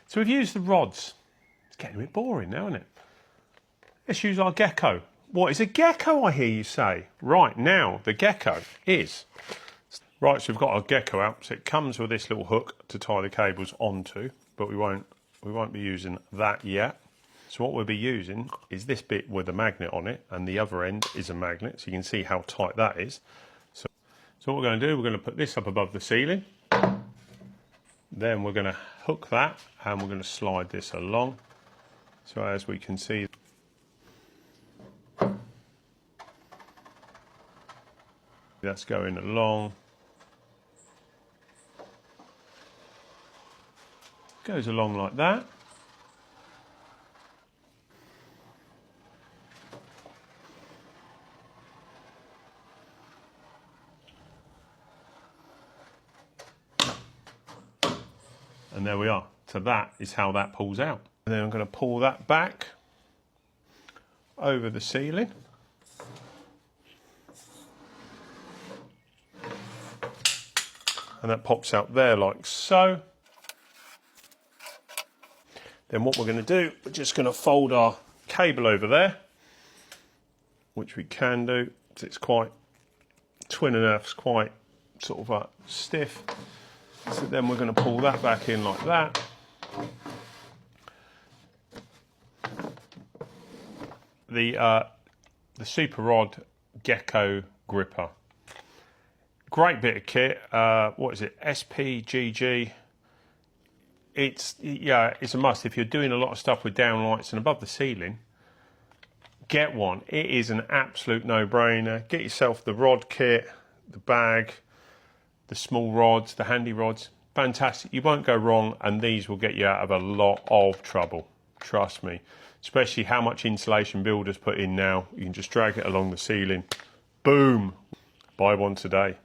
So we've used the rods. It's getting a bit boring now, isn't it? Let's use our Gekko. What is a Gekko, I hear you say? Right, now the Gekko is... Right, so we've got our Gekko out. So it comes with this little hook to tie the cables onto, but we won't be using that yet. So what we'll be using is this bit with a magnet on it, and the other end is a magnet, so you can see how tight that is. So what we're going to do, we're going to put this up above the ceiling. Then we're going to hook that, and we're going to slide this along. So as we can see, that's going along. Goes along like that. And there we are. So that is how that pulls out. And then I'm going to pull that back over the ceiling. And that pops out there like so. Then what we're going to do, we're just going to fold our cable over there, which we can do. It's quite, twin and earth's quite sort of stiff. So then we're going to pull that back in like that. The Super Rod Gekko Gripper. Great bit of kit. What is it? SRGG. It's a must. If you're doing a lot of stuff with downlights and above the ceiling, get one. It is an absolute no-brainer. Get yourself the rod kit, the bag, the small rods, the handy rods. Fantastic. You won't go wrong, and these will get you out of a lot of trouble. Trust me. Especially how much insulation builders put in now. You can just drag it along the ceiling. Boom. Buy one today.